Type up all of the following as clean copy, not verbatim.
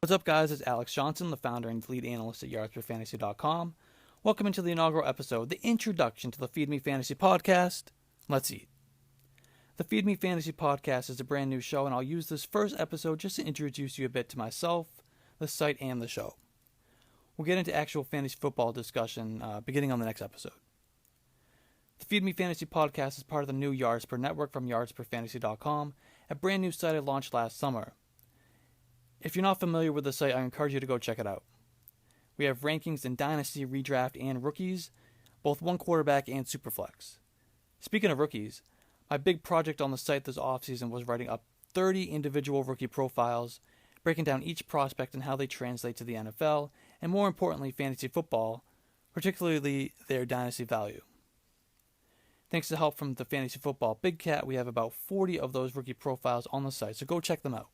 What's up, guys? It's Alex Johnson, the founder and lead analyst at YardsPerFantasy.com. Welcome into the inaugural episode, the introduction to the Feed Me Fantasy podcast. Let's eat. The Feed Me Fantasy podcast is a brand new show, and I'll use this first episode just to introduce you a bit to myself, the site, and the show. We'll get into actual fantasy football discussion beginning on the next episode. The Feed Me Fantasy podcast is part of the new Yards Per network from YardsPerFantasy.com, a brand new site I launched last summer. If you're not familiar with the site, I encourage you to go check it out. We have rankings in Dynasty, Redraft, and Rookies, both one quarterback and Superflex. Speaking of rookies, my big project on the site this offseason was writing up 30 individual rookie profiles, breaking down each prospect and how they translate to the NFL, and more importantly, fantasy football, particularly their dynasty value. Thanks to help from the Fantasy Football Big Cat, we have about 40 of those rookie profiles on the site, so go check them out.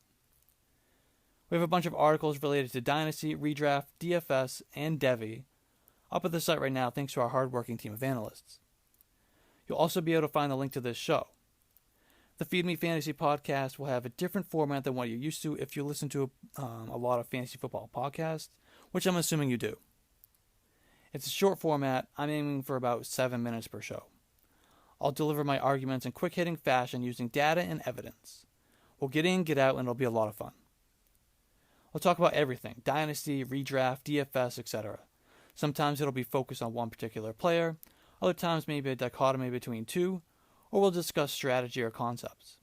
We have a bunch of articles related to Dynasty, Redraft, DFS, and Devy up at the site right now thanks to our hardworking team of analysts. You'll also be able to find the link to this show. The Feed Me Fantasy podcast will have a different format than what you're used to if you listen to a lot of fantasy football podcasts, which I'm assuming you do. It's a short format. I'm aiming for about 7 minutes per show. I'll deliver my arguments in quick-hitting fashion using data and evidence. We'll get in, get out, and it'll be a lot of fun. We'll talk about everything, Dynasty, Redraft, DFS, etc. Sometimes it'll be focused on one particular player, other times maybe a dichotomy between two, or we'll discuss strategy or concepts.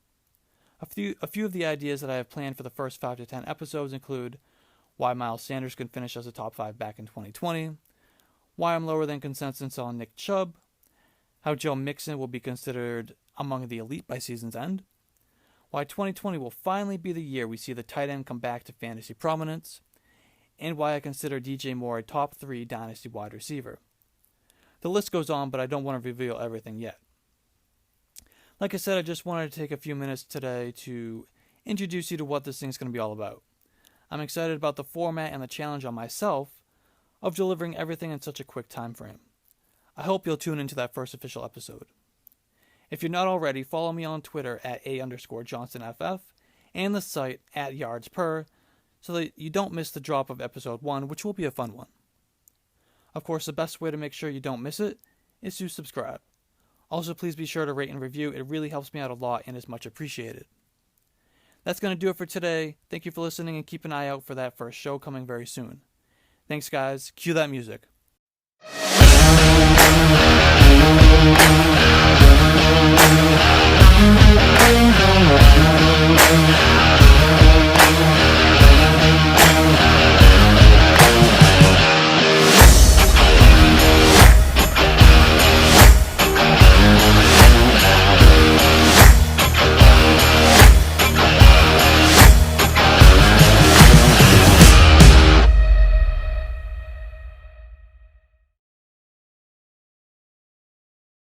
A few of the ideas that I have planned for the first 5 to 10 episodes include why Miles Sanders could finish as a top 5 back in 2020, why I'm lower than consensus on Nick Chubb, how Joe Mixon will be considered among the elite by season's end, why 2020 will finally be the year we see the tight end come back to fantasy prominence, and why I consider DJ Moore a top 3 dynasty wide receiver. The list goes on, but I don't want to reveal everything yet. Like I said, I just wanted to take a few minutes today to introduce you to what this thing's going to be all about. I'm excited about the format and the challenge on myself of delivering everything in such a quick time frame. I hope you'll tune into that first official episode. If you're not already, follow me on Twitter at @A_JohnsonFF and the site at YardsPer so that you don't miss the drop of episode 1, which will be a fun one. Of course, the best way to make sure you don't miss it is to subscribe. Also, please be sure to rate and review. It really helps me out a lot and is much appreciated. That's going to do it for today. Thank you for listening and keep an eye out for that first show coming very soon. Thanks, guys. Cue that music.